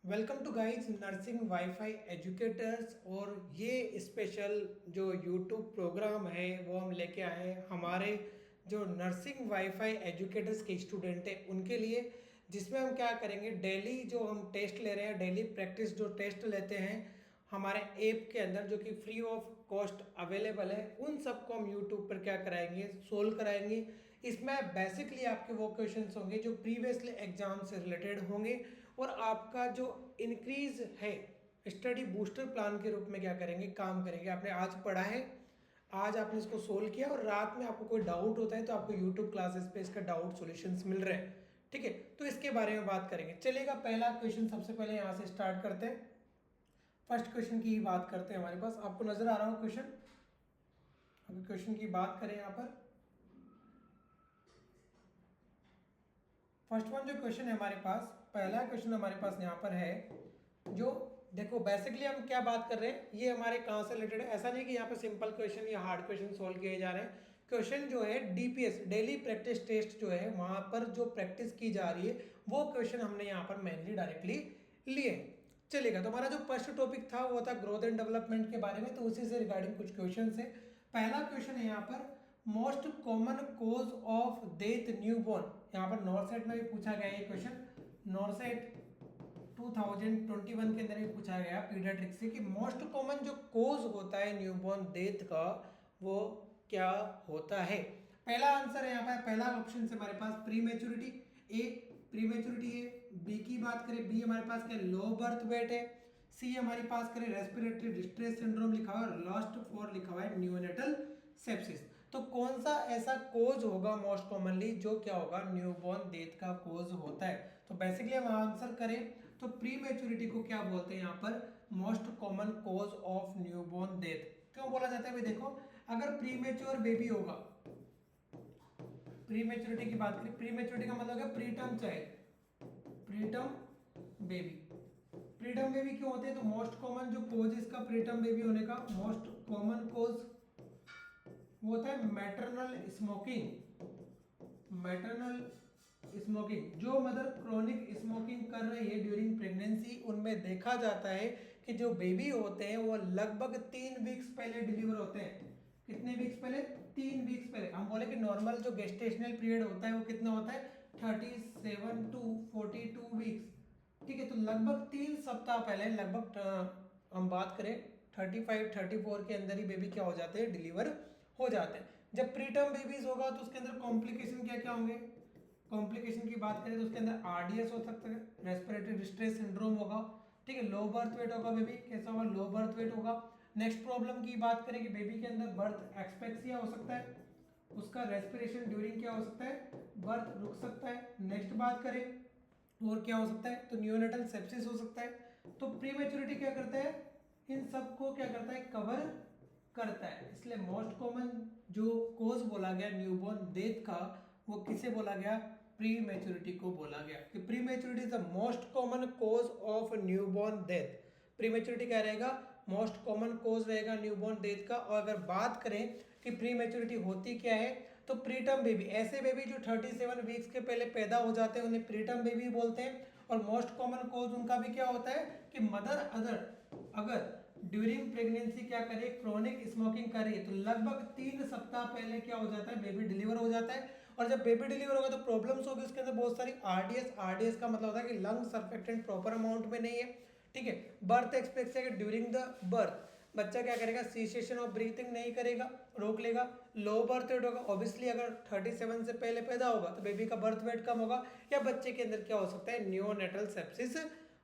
Welcome to guys nursing WiFi educators. और ये special जो यूट्यूब प्रोग्राम है वो हम लेके आए हैं हमारे जो नर्सिंग वाईफाई एजुकेटर्स के स्टूडेंट हैं उनके लिए, जिसमें हम क्या करेंगे, डेली जो हम टेस्ट ले रहे हैं, डेली प्रैक्टिस जो टेस्ट लेते हैं हमारे ऐप के अंदर जो कि फ्री ऑफ कॉस्ट अवेलेबल है, उन सबको हम यूट्यूब पर क्या कराएंगे, सोल्व कराएंगे। इसमें बेसिकली आपके वो क्वेश्चंस होंगे जो प्रीवियसली एग्जाम से रिलेटेड होंगे, और आपका जो इंक्रीज है स्टडी बूस्टर प्लान के रूप में क्या करेंगे, काम करेंगे। आपने आज पढ़ा है, आज आपने इसको सोल्व किया, और रात में आपको कोई डाउट होता है तो आपको यूट्यूब क्लासेस पे इसका डाउट सॉल्यूशंस मिल रहे हैं। ठीक है, तो इसके बारे में बात करेंगे। चलेगा, पहला क्वेश्चन सबसे पहले यहाँ से स्टार्ट करते हैं। फर्स्ट क्वेश्चन की ही बात करते हैं। हमारे पास आपको नजर आ रहा हो क्वेश्चन। अगर क्वेश्चन की बात करें यहाँ पर, फर्स्ट वन जो क्वेश्चन है हमारे पास, पहला क्वेश्चन हमारे पास यहाँ पर है, जो देखो बेसिकली हम क्या बात कर रहे हैं, ये हमारे कहाँ से रिलेटेड है। ऐसा नहीं कि यहाँ पे सिंपल क्वेश्चन या हार्ड क्वेश्चन सोल्व किए जा रहे हैं। क्वेश्चन जो है डीपीएस डेली प्रैक्टिस टेस्ट जो है, वहां पर जो प्रैक्टिस की जा रही है वो क्वेश्चन हमने यहाँ पर मेनली डायरेक्टली लिए। चलेगा, तो हमारा जो फर्स्ट टॉपिक था वो था ग्रोथ एंड डेवलपमेंट के बारे में, तो उसी से रिगार्डिंग कुछ क्वेश्चन है। पहला क्वेश्चन है यहाँ पर, most common cause of death newborn. यहाँ पर नॉर्सेट में भी पूछा गया ये क्वेश्चन, नॉर्सेट 2021 के अंदर भी पूछा गया पीडियाट्रिक से कि मोस्ट कॉमन जो कोज होता है न्यूबॉर्न डेथ का वो क्या होता है। पहला आंसर है यहाँ पर, पहला ऑप्शन से हमारे पास प्री मेच्योरिटी, ए प्री मेच्योरिटी है। बी की बात करें, बी हमारे पास क्या, लो बर्थ वेट है। सी हमारे पास करें रेस्पिरेटरी डिस्ट्रेस सिंड्रोम लिखा हुआ है, लास्ट 4 लिखा हुआ है न्यूनेटल सेप्सिस। तो कौन सा ऐसा कोज होगा मोस्ट कॉमनली जो क्या होगा, न्यूबॉर्न डेथ का कोज होता है। तो बेसिकली हम आंसर करें तो प्री मेच्योरिटी को क्या बोलते हैं यहाँ पर, most common cause of newborn death. क्यों बोला जाता है भाई, देखो अगर प्री मेच्योर बेबी होगा, प्री मेच्योरिटी की बात करें, प्री मेच्योरिटी का मतलब है preterm child, preterm baby. Preterm baby क्यों होते हैं, तो मोस्ट कॉमन जो कोज इसका प्री टर्म बेबी होने का, मोस्ट कॉमन कोज वो होता है मैटरनल स्मोकिंग। मैटरनल स्मोकिंग, जो मदर क्रोनिक स्मोकिंग कर रही है ड्यूरिंग प्रेगनेंसी, उनमें देखा जाता है कि जो बेबी होते हैं वो लगभग 3 वीक्स पहले डिलीवर होते हैं। कितने वीक्स पहले, 3 वीक्स पहले। हम बोले कि नॉर्मल जो गेस्टेशनल पीरियड होता है वो कितना होता है, 37 टू 42 वीक्स। ठीक है, तो लगभग 3 सप्ताह पहले, लगभग हम बात करें 35 34 के अंदर ही बेबी क्या हो जाते हैं, डिलीवर हो जाते हैं। जब प्रीटर्म बेबीज होगा तो उसके अंदर कॉम्प्लिकेशन क्या क्या होंगे, कॉम्प्लिकेशन की बात करें तो उसके अंदर आरडीएस हो सकता है, रेस्पिरेटरी डिस्ट्रेस सिंड्रोम होगा। ठीक है, लो बर्थ वेट होगा, बेबी कैसा होगा, लो बर्थ वेट होगा। नेक्स्ट प्रॉब्लम की बात करें कि बेबी के अंदर बर्थ एक्सपेक्सिया हो सकता है, उसका रेस्पिरेशन ड्यूरिंग क्या हो सकता है, बर्थ रुक सकता है। नेक्स्ट बात करें और क्या हो सकता है, तो न्यूनेटल सेप्सिस हो सकता है। तो प्री मेच्योरिटी क्या करता है, इन सबको क्या करता है, कवर करता है। इसलिए मोस्ट कॉमन जो कोज बोला गया न्यूबॉर्न डेथ का, वो किसे बोला गया, प्री मेच्योरिटी को बोला गया कि prematurity is the most common cause of newborn death. Prematurity क्या रहेगा, मोस्ट कॉमन कोज रहेगा न्यूबॉर्न डेथ का। और अगर बात करें कि प्री मेच्योरिटी होती क्या है, तो प्रीटर्म बेबी, ऐसे बेबी जो 37 वीक्स के पहले पैदा हो जाते हैं उन्हें प्रीटर्म बेबी बोलते हैं। और मोस्ट कॉमन कोज उनका भी क्या होता है कि मदर अगर ड्यूरिंग प्रेगनेंसी क्या करे, क्रोनिक स्मोकिंग करे, तो लगभग 3 सप्ताह पहले क्या हो जाता है, बेबी डिलीवर हो जाता है। और जब बेबी डिलीवर होगा तो प्रॉब्लम्स होगी उसके अंदर बहुत सारी, आरडीएस का मतलब होता है कि लंग सर्फेक्टेंट प्रॉपर अमाउंट में नहीं है। ठीक है, birth expected during the birth, बच्चा क्या करेगा, सीसेशन ऑफ ब्रीथिंग नहीं करेगा, रोक लेगा। लो बर्थ वेट होगा, ऑब्वियसली अगर 37 से पहले पैदा होगा तो बेबी का बर्थ वेट कम होगा, या बच्चे के अंदर क्या हो सकता है, नियोनेटल सेप्सिस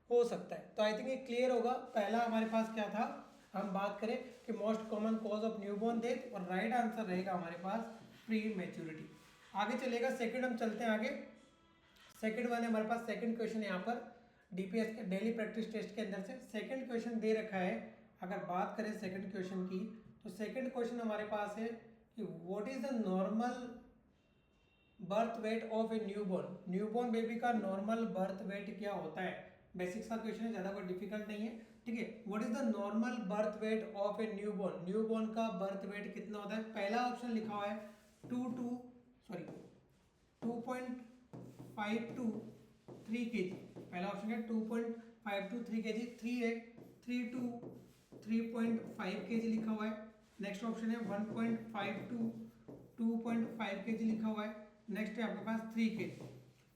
हो सकता है। तो आई थिंक ये क्लियर होगा। पहला हमारे पास क्या था, हम बात करें कि most common cause of newborn death, और राइट आंसर रहेगा हमारे पास प्री मेच्योरिटी। आगे चलेगा, सेकंड हम चलते हैं आगे। सेकंड वन है हमारे पास, सेकंड क्वेश्चन यहाँ पर डीपीएस के डेली प्रैक्टिस टेस्ट के अंदर से सेकंड क्वेश्चन दे रखा है। अगर बात करें सेकंड क्वेश्चन की, तो सेकंड क्वेश्चन हमारे पास है कि what is the normal birth weight of A newborn. Newborn baby का नॉर्मल बर्थ वेट क्या होता है। बेसिक सा क्वेश्चन है, ज्यादा कोई डिफिकल्ट नहीं है। ठीक है, what is the normal birth weight of A newborn, newborn का बर्थ वेट कितना होता है। पहला ऑप्शन लिखा हुआ है 2.5 टू 3 kg। पहला ऑप्शन है 2.5 5 to 3 kg, 3 है, 3 to 3.5 kg लिखा हुआ है। नेक्स्ट ऑप्शन है 1.5 to 2.5 kg लिखा हुआ है। नेक्स्ट है आपके पास 3 kg।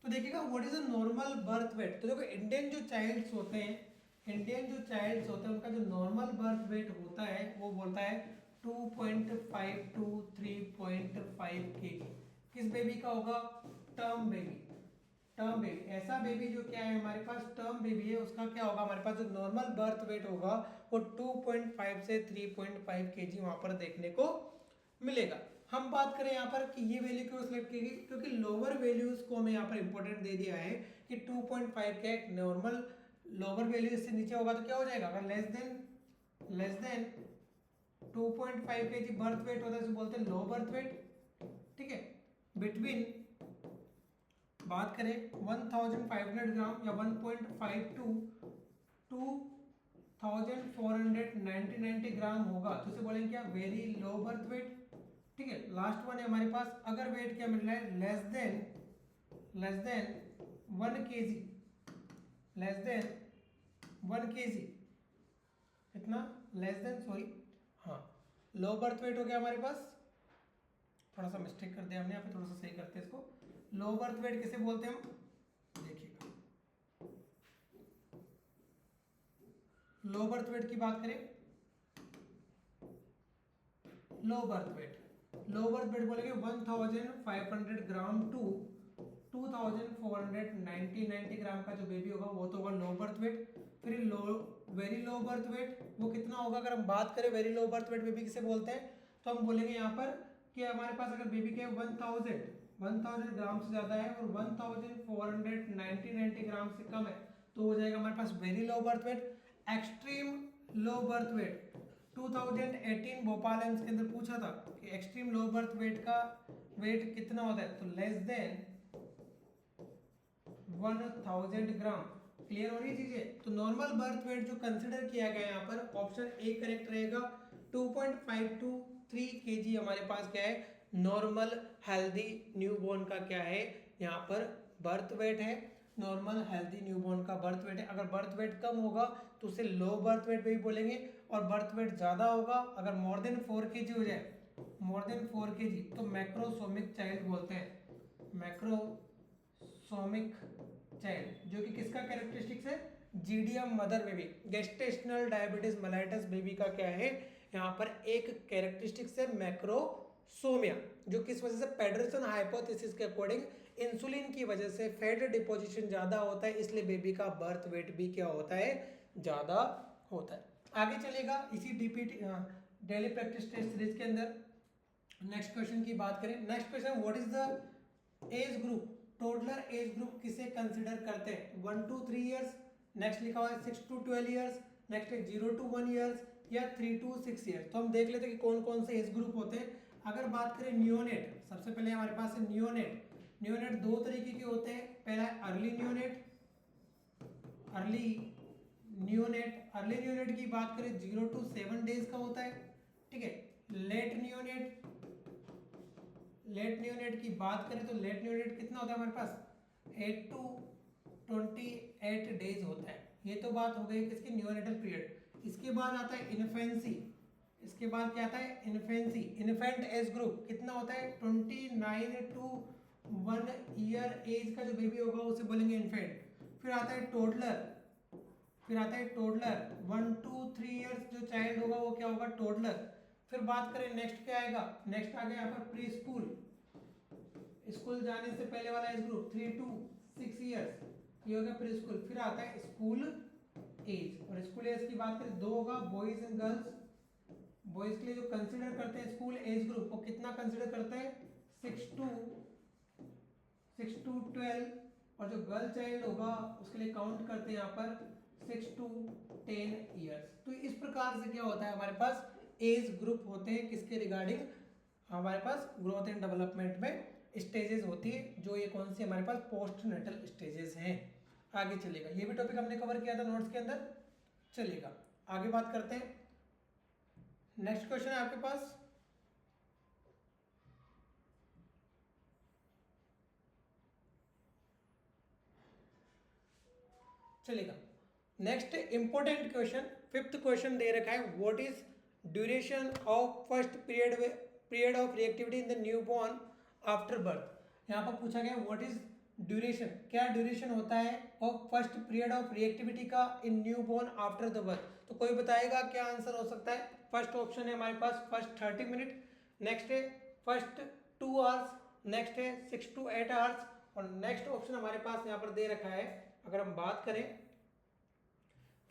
तो देखिएगा what is a normal birth weight. तो देखो इंडियन जो चाइल्ड्स होते हैं, उनका जो नॉर्मल बर्थ वेट होता है वो बोलता है 2.5 to 3.5 kg। किस बेबी का होगा? Term baby. ऐसा बेबी जो क्या है हमारे पास टर्म बेबी है, उसका क्या होगा हमारे पास जो नॉर्मल बर्थ वेट होगा वो 2.5 से 3.5 kg वहां पर देखने को मिलेगा। हम बात करें यहाँ पर कि ये वैल्यू क्यों सिलेक्ट की गई, क्योंकि लोअर वैल्यूज को हमें यहाँ पर इंपॉर्टेंट दे दिया है कि 2.5 का एक नॉर्मल लोअर वैल्यू इससे नीचे होगा तो क्या हो जाएगा, अगर less than 2.5 kg birth weight होता है तो बोलते हैं लो बर्थ वेट। ठीक है, बिटवीन बात करें 1500 ग्राम या 1.5 to 2490 ग्राम होगा तो उसे बोलेंगे क्या, वेरी लो बर्थ वेट। ठीक है, लास्ट वन है हमारे पास, अगर वेट क्या मिल रहा है लेस देन 1 kg, इतना लेस देन, सॉरी हाँ, लो बर्थ वेट हो गया हमारे पास। थोड़ा सा मिस्टेक कर दिया हमने यहाँ पे, थोड़ा सा सही करते हैं इसको। लो बर्थ वेट किसे बोलते हैं हम, देखिएगा लो बर्थ वेट की बात करें, लो बर्थ वेट बोलेंगे 1500 ग्राम टू 2490 ग्राम का जो बेबी होगा वो तो होगा लो बर्थ वेट। फिर वेरी लो बर्थ वेट वो कितना होगा, अगर हम बात करें very low birth weight baby किसे बोलते हैं तो हम बोलेंगे यहाँ पर कि हमारे पास अगर बेबी के 1000 ग्राम से ज्यादा है और 1490 ग्राम से कम है तो हो जाएगा हमारे पास very low birth weight. Extreme low birth weight 2018 Bhopal AIIMS के अंदर पूछा था कि एक्सट्रीम लो बर्थ वेट का वेट कितना होता है, तो लेस देन 1000 ग्राम। क्लियर हो रही चीजें। तो नॉर्मल बर्थ वेट जो कंसिडर किया गया यहाँ पर ऑप्शन ए करेक्ट रहेगा। 2.5 to 3 kg हमारे पास क्या है, नॉर्मल हेल्दी न्यूबॉर्न का क्या है यहाँ पर बर्थ वेट है। नॉर्मल हेल्दी न्यूबॉर्न का बर्थ वेट है। अगर बर्थ वेट कम होगा तो उसे लो बर्थ वेट भी बोलेंगे, और बर्थ वेट ज्यादा होगा अगर मोर देन 4 kg हो जाए, मोर देन 4 kg तो मैक्रोसोमिक चाइल्ड बोलते हैं, मैक्रोसोमिक चाइल्ड, जो कि किसका कैरेक्टरिस्टिक्स है, GDM mother baby, gestational diabetes mellitus baby का क्या है यहाँ पर एक कैरेक्टरिस्टिक्स है मैक्रोसोमिया, जो किस वजह से पेडरसन हाइपोथेसिस के अकॉर्डिंग इंसुलिन की वजह से फैट डिपोजिशन ज्यादा होता है, इसलिए बेबी का बर्थ वेट भी क्या होता है, ज्यादा होता है। आगे चलेगा इसी DPT daily practice test series के अंदर नेक्स्ट क्वेश्चन की बात करें। Next question, what is the age group, toddler age group किसे कंसिडर करते हैं, 1 to 3 ईयर्स, नेक्स्ट लिखा हुआ है 6 to 12 ईयर्स, नेक्स्ट है 0 to 1 ईयर्स या 3 to 6 ईयर्स। तो हम देख लेते हैं कि कौन कौन से एज ग्रुप होते हैं। अगर बात करें न्यूनेट, सबसे पहले हमारे पास है न्यूनेट दो तरीके के होते हैं। पहला है अर्ली न्यूनेट की बात करें 0 to 7 डेज का होता है। ठीक है, लेट न्यूनेट की बात करें तो लेट न्यूनेट कितना होता है हमारे पास, 8 to 28 डेज होता है। ये तो बात हो गई किसकी, न्यूनेटल पीरियड। इसके बाद आता है इन्फेंसी, इसके बाद क्या आता है इन्फेंसी, इन्फेंट एज ग्रुप कितना होता है 29 to 1 ईयर एज का जो बेबी होगा उसे बोलेंगे इन्फेंट। फिर आता है टोडलर 1 to 3 ईयर्स जो चाइल्ड होगा वो क्या होगा, टोडलर। फिर बात करें नेक्स्ट क्या आएगा, नेक्स्ट आ गया यहाँ पर प्री स्कूल जाने से पहले वाला एज ग्रुप 3 to 6 ईयर्स, ये हो गया प्री स्कूल। फिर आता है स्कूल एज, और स्कूल एज की बात करें दो होगा, बॉयज एंड गर्ल्स। बॉयज के लिए जो कंसिडर करते हैं स्कूल एज ग्रुप वो कितना कंसिडर करते हैं, 6 to 12, और जो गर्ल चाइल्ड होगा उसके लिए काउंट करते हैं यहाँ पर 6 to 10 ईयर्स। तो इस प्रकार से क्या होता है हमारे पास एज ग्रुप होते हैं किसके रिगार्डिंग, हमारे पास ग्रोथ एंड डेवलपमेंट में स्टेजेस होती है, जो ये कौन सी हमारे पास पोस्ट नेटल स्टेजेस हैं। आगे चलेगा, ये भी टॉपिक हमने कवर किया था नोट्स के अंदर। चलेगा आगे बात करते हैं। नेक्स्ट क्वेश्चन है आपके पास, चलेगा next important question, fifth question दे रखा है, what is duration of first period of reactivity in the newborn after birth. यहाँ पर पूछा गया व्हाट इज ड्यूरेशन, क्या ड्यूरेशन होता है of first period of reactivity का in newborn after the birth. तो कोई बताएगा क्या आंसर हो सकता है। फर्स्ट ऑप्शन है हमारे पास फर्स्ट 30 मिनट, नेक्स्ट है फर्स्ट 2 आवर्स, नेक्स्ट है 6 to 8 आवर्स, और नेक्स्ट ऑप्शन हमारे पास यहाँ पर दे रखा है, अगर हम बात करें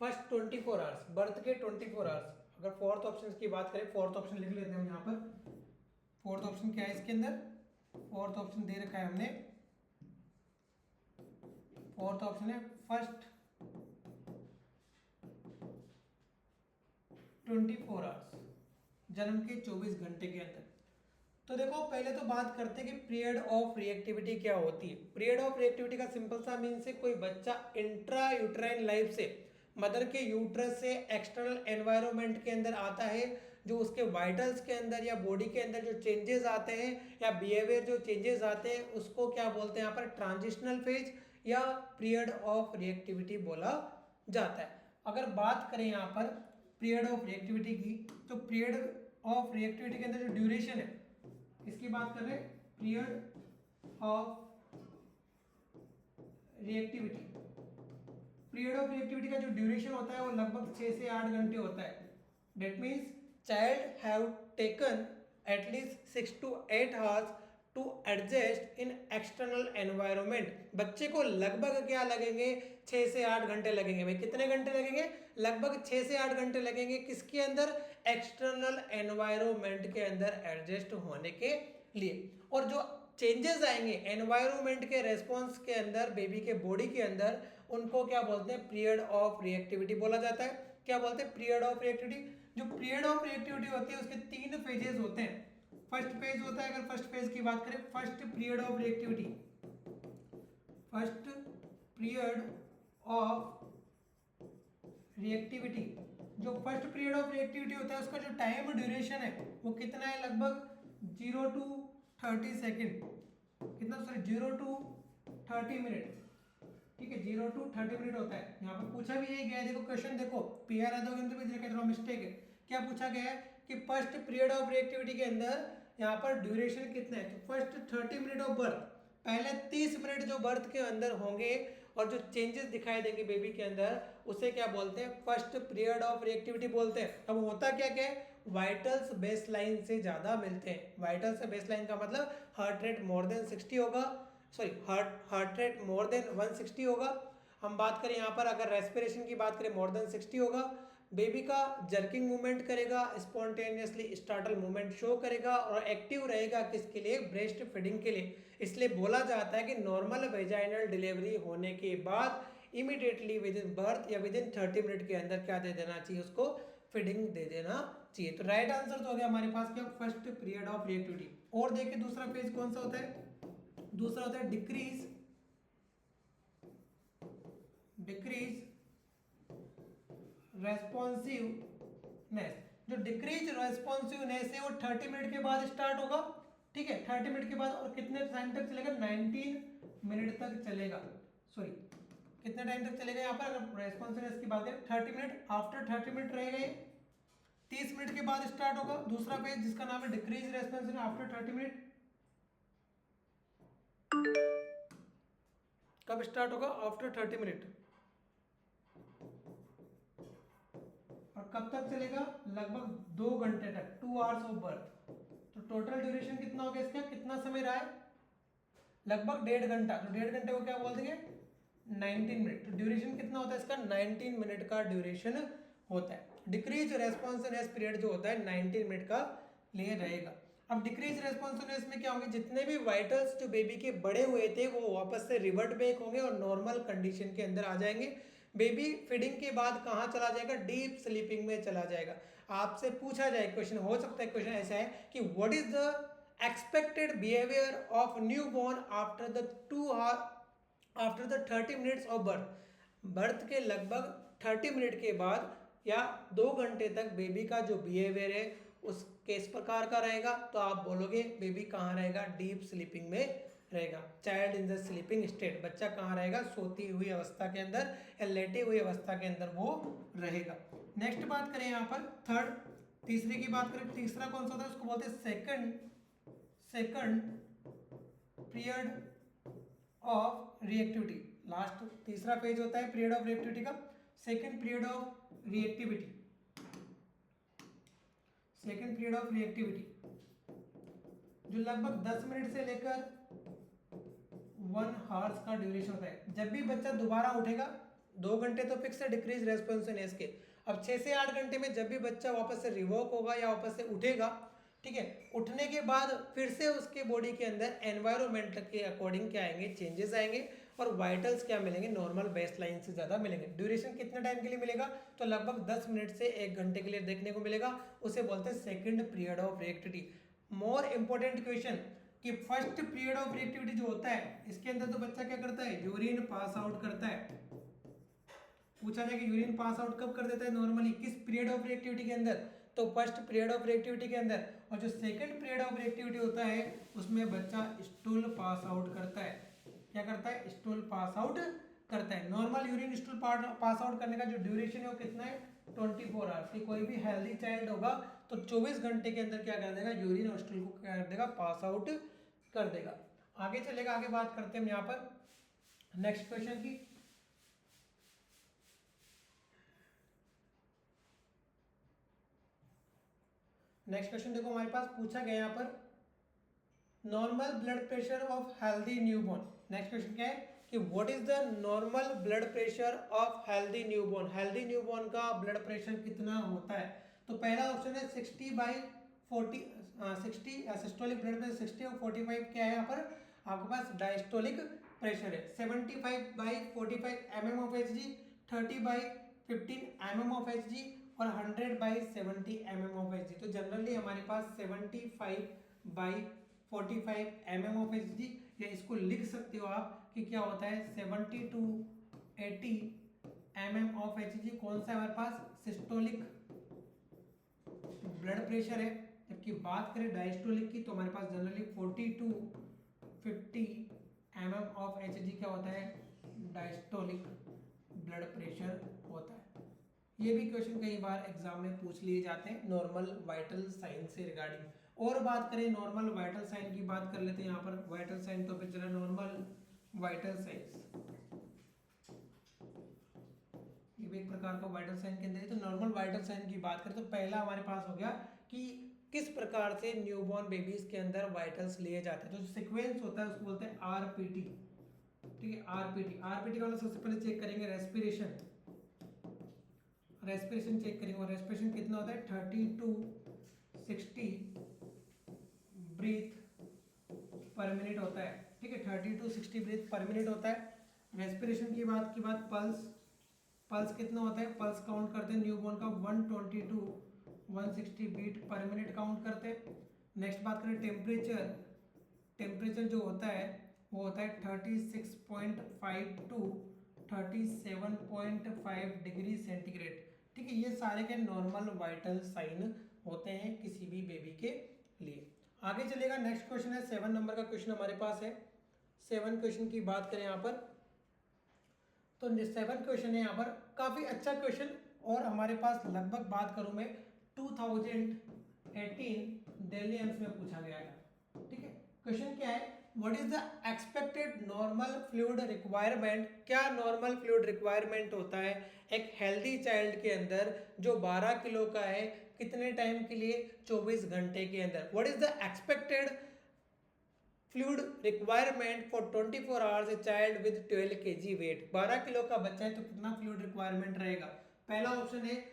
फर्स्ट 24 आवर्स, बर्थ के 24 आवर्स। अगर फोर्थ ऑप्शन की बात करें, फोर्थ ऑप्शन लिख लेते हैं हम यहाँ पर। फोर्थ ऑप्शन क्या है इसके अंदर, फोर्थ ऑप्शन दे रखा है हमने, फोर्थ ऑप्शन है फर्स्ट 24 आवर्स, जन्म के 24 घंटे के अंदर। तो देखो पहले तो बात करते हैं कि पीरियड ऑफ रिएक्टिविटी क्या होती है। पीरियड ऑफ रिएक्टिविटी का सिंपल सा मीन्स है कोई बच्चा इंट्रा यूट्राइन लाइफ से, मदर के यूट्रस से एक्सटर्नल एनवायरनमेंट के अंदर आता है, जो उसके वाइटल्स के अंदर या बॉडी के अंदर जो चेंजेस आते हैं या बिहेवियर जो चेंजेस आते हैं उसको क्या बोलते हैं यहाँ पर, ट्रांजिशनल फेज या पीरियड ऑफ रिएक्टिविटी बोला जाता है। अगर बात करें यहाँ पर पीरियड ऑफ रिएक्टिविटी की, तो पीरियड ऑफ रिएक्टिविटी के अंदर जो ड्यूरेशन है इसकी बात कर रहे हैं, period of reactivity, period of reactivity का जो ड्यूरेशन होता है वो लगभग 6 से 8 घंटे होता है। That means child have taken at least 6 to 8 hours to adjust in external environment. बच्चे को लगभग क्या लगेंगे, 6 से 8 घंटे लगेंगे। भाई कितने घंटे लगेंगे, लगभग 6 से 8 घंटे लगेंगे, किसके अंदर, एक्सटर्नल एनवायरनमेंट के अंदर एडजस्ट होने के लिए। और जो चेंजेस आएंगे एनवायरनमेंट के रेस्पॉन्स के अंदर बेबी के बॉडी के अंदर, उनको क्या बोलते हैं, पीरियड ऑफ रिएक्टिविटी बोला जाता है। क्या बोलते हैं, पीरियड ऑफ रिएक्टिविटी। जो पीरियड ऑफ रिएक्टिविटी होती है उसके 3 फेजेस होते हैं। फर्स्ट फेज होता है, अगर फर्स्ट फेज की बात करें, first period of reactivity, first period of reactivity, जो फर्स्ट पीरियड ऑफ रिएक्टिविटी होता है उसका जो टाइम ड्यूरेशन है वो कितना है, लगभग 0 to 30 सेकेंड, कितना, सॉरी 0 to 30 मिनट, ठीक है, 0 to 30 मिनट होता है। यहाँ पर पूछा भी यही गया है, देखो क्वेश्चन देखो, पीआर मिस्टेक है, क्या पूछा गया है कि फर्स्ट पीरियड ऑफ रिएक्टिविटी के अंदर यहाँ पर ड्यूरेशन कितना है, तो फर्स्ट 30 मिनट ऑफ बर्थ, पहले 30 मिनट जो बर्थ के अंदर होंगे और जो चेंजेस दिखाई देंगे बेबी के अंदर, उसे क्या बोलते हैं, फर्स्ट पीरियड ऑफ रिएक्टिविटी बोलते हैं। अब होता क्या क्या है, वाइटल्स बेसलाइन से ज्यादा मिलते हैं। वाइटल्स से बेसलाइन का मतलब हार्ट रेट मोर देन 60 होगा, sorry heart rate more than 160 होगा। हम बात करें यहाँ पर, अगर रेस्पिरेशन की बात करें मोर देन 60 होगा। बेबी का जर्किंग मूवमेंट करेगा, स्पॉन्टेनियसली स्टार्टल मूवमेंट शो करेगा और एक्टिव रहेगा, किसके लिए, ब्रेस्ट फीडिंग के लिए। इसलिए बोला जाता है कि नॉर्मल वेजाइनल डिलीवरी होने के बाद इमीडिएटली विद इन बर्थ या विद इन 30 मिनट के अंदर क्या दे देना चाहिए, उसको फीडिंग दे देना चाहिए। तो राइट आंसर तो हो गया हमारे पास क्या, फर्स्ट पीरियड ऑफ रिएक्टिविटी। और देखिए दूसरा फेज कौन सा होता है, दूसरा होता है डिक्रीज रेस्पॉन्सिवनेस। जो डिक्रीज रेस्पॉन्सिवनेस है वो 30 मिनट के बाद स्टार्ट होगा, ठीक है, 30 मिनट के बाद, और कितने टाइम तक चलेगा, 19 मिनट तक चलेगा, सॉरी कितने टाइम तक चलेगा यहाँ पर, अगर रेस्पॉन्सिवनेस की बात करें 30 मिनट, आफ्टर 30 मिनट रहेगा ये, 30 मिनट के बाद स्टार्ट होगा दूसरा फेज जिसका नाम है डिक्रीज रेस्पॉन्सिवनेस आफ्टर 30 मिनट। कब स्टार्ट होगा, आफ्टर 30 मिनट, और कब तक चलेगा, लगभग 2 घंटे तक, 2 आवर्स ऑफ बर्थ। तो टोटल ड्यूरेशन कितना हो गया इसका, कितना समय रहा है, लगभग 1.5 घंटा। तो 1.5 घंटे को क्या बोल देंगे, 19 मिनट। तो ड्यूरेशन कितना होता है इसका, 19 मिनट का ड्यूरेशन होता है। डिक्रीज रेस्पॉन्सिवनेस पीरियड जो होता है 19 मिनट का लिए रहेगा। अब डिक्रीज रेस्पॉन्सिवनेस में क्या होंगे, जितने भी वाइटल्स जो बेबी के बड़े हुए थे वो वापस से रिवर्ट बैक होंगे और नॉर्मल कंडीशन के अंदर आ जाएंगे। बेबी फीडिंग के बाद कहाँ चला जाएगा, डीप स्लीपिंग में चला जाएगा। आपसे पूछा जाए क्वेश्चन, हो सकता है क्वेश्चन ऐसा है कि what is the expected behaviour of new born after the 30 minutes of birth. Birth के लगभग 30 मिनट के बाद या 2 घंटे तक बेबी का जो बिहेवियर है उस किस प्रकार का रहेगा, तो आप बोलोगे बेबी कहाँ रहेगा, डीप स्लीपिंग में रहेगा। Child in the sleeping state, बच्चा कहाँ रहेगा, सोती हुई अवस्था के अंदर या लेटी हुई अवस्था के अंदर वो रहेगा। नेक्स्ट बात करें यहाँ पर थर्ड, तीसरे की बात करें, तीसरा कौन सा होता है, उसको बोलते हैं second period of reactivity. Last तीसरा पेज होता है पीरियड ऑफ रिएक्टिविटी का, second period of reactivity, second period of reactivity जो लगभग 10 मिनट से लेकर 1 आवर्स का ड्यूरेशन होता है। जब भी बच्चा दोबारा उठेगा, 2 घंटे तो फिक्स है डिक्रीज रेस्पॉन्सिवनेस के, अब 6 से 8 घंटे में जब भी बच्चा वापस से रिवोक होगा या वापस से उठेगा, ठीक है, उठने के बाद फिर से उसके बॉडी के अंदर एनवायरमेंट के अकॉर्डिंग क्या आएंगे, चेंजेस आएंगे और वाइटल्स क्या मिलेंगे, नॉर्मल बेसलाइन से ज़्यादा मिलेंगे। ड्यूरेशन कितने टाइम के लिए मिलेगा, तो लगभग 10 मिनट से 1 घंटे के लिए देखने को मिलेगा, उसे बोलते हैं second period of reactivity. More important question कि फर्स्ट पीरियड ऑफ रिएक्टिविटी जो होता है, इसके अंदर तो बच्चा क्या करता है, यूरिन पास आउट करता है। पूछा जाए कि यूरिन पास आउट कब कर देता है नॉर्मली, किस पीरियड ऑफ रिएक्टिविटी के अंदर, तो फर्स्ट पीरियड ऑफ रिएक्टिविटी के अंदर। और जो सेकंड पीरियड ऑफ रिएक्टिविटी होता है उसमें बच्चा स्टूल पास आउट करता है। क्या करता है, स्टूल पास आउट करता है। Normal urine stool pass out करने का जो ड्यूरेशन है वो कितना है, 24 आवर्स की। कोई भी हेल्दी चाइल्ड होगा तो 24 घंटे के अंदर क्या कर देगा, यूरिन और स्टूल को क्या कर देगा, पास आउट कर देगा। आगे चलेगा, आगे बात करते हैं हम यहाँ पर नेक्स्ट क्वेश्चन की। नेक्स्ट क्वेश्चन देखो हमारे पास पूछा गया यहाँ पर, normal blood pressure of healthy newborn. Next question क्या है कि what is the normal blood pressure of healthy newborn. Healthy newborn का ब्लड प्रेशर कितना होता है, तो पहला ऑप्शन है 60/40, 60 सिस्टोलिक ब्लड प्रेशर 60 और 45 क्या है यहाँ पर आपके पास डायस्टोलिक प्रेशर है। 75/45 mm of Hg, 30/15 mm of Hg और 100/70 mm ऑफ Hg। तो जनरली हमारे पास 75/45 mm ऑफ Hg, या इसको लिख सकते हो आप कि क्या होता है 70 to 80 mm ऑफ Hg। कौन सा है हमारे पास, सिस्टोलिक ब्लड प्रेशर है। जबकि बात करें डायस्टोलिक की तो हमारे पास generally 40 to 50 mm of Hg क्या होता है, डायस्टोलिक ब्लड प्रेशर होता है। ये भी क्वेश्चन कई बार एग्जाम में पूछ लिए जाते हैं नॉर्मल वाइटल साइन से रिगार्डिंग। और बात करें नॉर्मल वाइटल साइन की, बात कर लेते हैं यहाँ पर वाइटल साइन, तो फिर चला नॉर्मल वाइटल साइंस, ये भी एक प्रकार का वाइटल साइन के अंदर है। तो नॉर्मल वाइटल साइन की बात करें तो पहला हमारे पास हो गया कि किस प्रकार से न्यूबॉर्न बेबीज के अंदर वाइटल्स लिए जाते हैं। तो जो सीक्वेंस होता है उसको बोलते हैं आरपीटी, ठीक है, आरपीटी। आरपीटी का सबसे पहले चेक करेंगे रेस्पिरेशन, रेस्पिरेशन चेक करेंगे और रेस्पिरेशन कितना होता है 30 to 60 ब्रीथ पर मिनट होता है, ठीक है, 30 to 60 ब्रीथ पर मिनट होता है। रेस्पिरेशन की बात पल्स कितना होता है, पल्स काउंट करते हैं न्यूबॉर्न का 120 to 160 beat per minute count करते हैं। नेक्स्ट बात करें टेम्परेचर जो होता है वो होता है 36.5 to 37.5 डिग्री सेंटीग्रेड, ठीक है। ये सारे के नॉर्मल वाइटल साइन होते हैं किसी भी बेबी के लिए। आगे चलेगा, नेक्स्ट क्वेश्चन है 7 नंबर का क्वेश्चन हमारे पास है। 7 क्वेश्चन की बात करें यहाँ पर तो 7 क्वेश्चन है यहाँ पर काफ़ी अच्छा क्वेश्चन, और हमारे पास लगभग बात करूँ मैं 2018 दिल्ली एम्स में पूछा गया है, ठीक है। क्वेश्चन क्या है, what is the expected normal fluid requirement. क्या नॉर्मल फ्लूइड रिक्वायरमेंट होता है एक हेल्दी चाइल्ड के अंदर जो 12 किलो का है, कितने टाइम के लिए, 24 घंटे के अंदर। What is the expected fluid requirement for 24 hours a child with 12 kg weight. 12 kilo का बच्चा है तो कितना फ्लूइड रिक्वायरमेंट रहेगा। पहला ऑप्शन है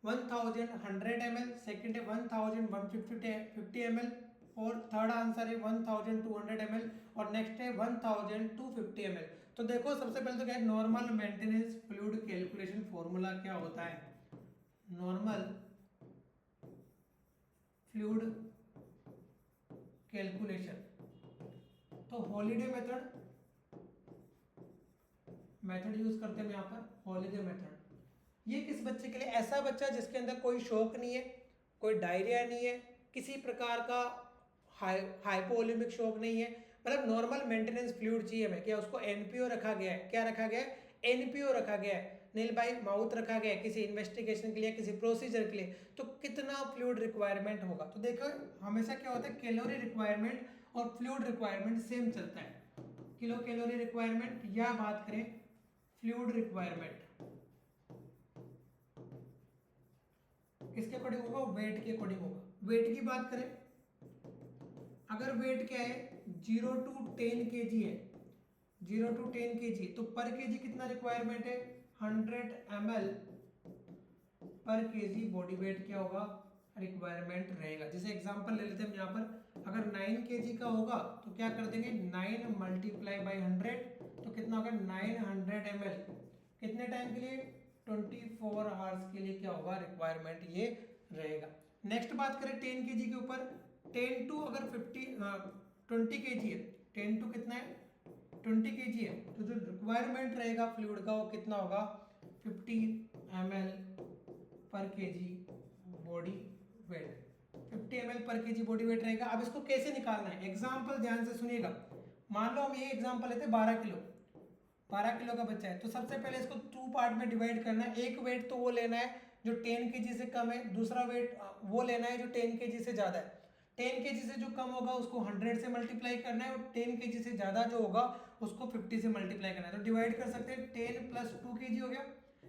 1100 ml, सेकंड है 1150 ml, और थर्ड आंसर है 1200 ml, और नेक्स्ट है 1250 ml। तो देखो सबसे पहले तो क्या है, normal maintenance fluid calculation formula क्या होता है, नॉर्मल फ्लूइड कैलकुलेशन। तो हॉलीडे मेथड यूज करते हैं यहाँ पर, हॉलीडे मेथड। ये किस बच्चे के लिए, ऐसा बच्चा जिसके अंदर कोई शौक नहीं है, कोई डायरिया नहीं है, किसी प्रकार का हाइपोवोलेमिक शौक नहीं है, मतलब नॉर्मल मेंटेनेंस फ्लूइड चाहिए हमें, क्या उसको एनपीओ रखा गया है, क्या रखा गया है, एनपीओ रखा गया है, नील बाई माउथ रखा गया है किसी इन्वेस्टिगेशन के लिए, किसी प्रोसीजर के लिए, तो कितना फ्लूइड रिक्वायरमेंट होगा। तो देखो हमेशा क्या होता है, कैलोरी रिक्वायरमेंट और फ्लूइड रिक्वायरमेंट सेम चलता है, किलो कैलोरी रिक्वायरमेंट, या बात करें फ्लूइड रिक्वायरमेंट, किसके अकॉर्डिंग होगा, वेट के अकॉर्डिंग होगा। वेट की बात करें, अगर वेट क्या है 0 to 10 kg है, 0 to 10 kg, तो पर केजी कितना रिक्वायरमेंट है, 100 ml पर केजी बॉडी वेट क्या होगा, रिक्वायरमेंट रहेगा। जैसे एग्जांपल ले लेते हैं हम यहाँ पर, अगर 9 kg का होगा तो क्या कर देंगे 9 मल्टीप्लाई बाई 100, तो कितना होगा 900 ml, कितने टाइम के लिए, 24 आवर्स के लिए क्या होगा रिक्वायरमेंट ये रहेगा। नेक्स्ट बात करें 10 kg के ऊपर, 10 टू अगर 20 kg है, 10 टू कितना है 20 kg है, तो जो रिक्वायरमेंट रहेगा फ्लूइड का वो कितना होगा 50 ml पर केजी बॉडी वेट, 50 ml पर केजी बॉडी वेट रहेगा। अब इसको कैसे निकालना है, एग्जाम्पल ध्यान से सुनिएगा। मान लो हम ये एग्जाम्पल लेते हैं 12 किलो, 12 किलो का बच्चा है, तो सबसे पहले इसको 2 पार्ट में डिवाइड करना है। एक वेट तो वो लेना है जो 10 kg से कम है, दूसरा वेट वो लेना है जो 10 kg से ज़्यादा है। 10 kg से जो कम होगा उसको 100 से मल्टीप्लाई करना है, और 10 kg से ज़्यादा जो होगा उसको 50 से मल्टीप्लाई करना है। तो डिवाइड कर सकते हैं, 10 प्लस 2 kg हो गया।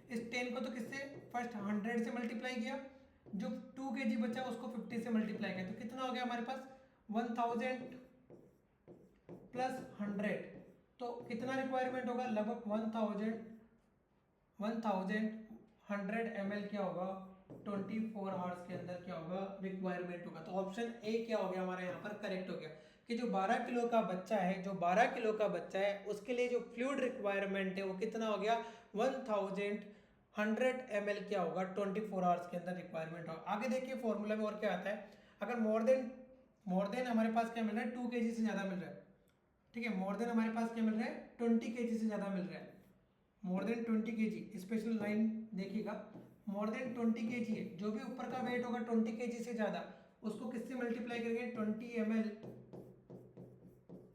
इस 10 को तो किससे फर्स्ट 100 से मल्टीप्लाई किया, जो 2 kg बचा उसको 50 से मल्टीप्लाई किया, तो कितना हो गया हमारे पास 1000 प्लस 100, तो कितना रिक्वायरमेंट होगा लगभग 1100 ml क्या होगा 24 आवर्स के अंदर क्या होगा रिक्वायरमेंट होगा। तो ऑप्शन ए क्या हो गया हमारा यहाँ पर करेक्ट हो गया, कि जो 12 किलो का बच्चा है, जो 12 किलो का बच्चा है उसके लिए जो फ्लूइड रिक्वायरमेंट है वो कितना हो गया 1100 ml क्या होगा 24 आवर्स के अंदर रिक्वायरमेंट होगा। आगे देखिए फॉर्मूला में और क्या आता है, अगर मोर देन हमारे पास क्या मिल रहा है 2 kg से ज़्यादा मिल रहा है, ठीक है, मोर देन हमारे पास क्या मिल रहा है 20 kg से ज़्यादा मिल रहा है, more than 20 kg, special line देखिएगा, मोर देन 20 kg है, जो भी ऊपर का वेट होगा 20 kg से ज़्यादा उसको किससे मल्टीप्लाई करेंगे 20 ml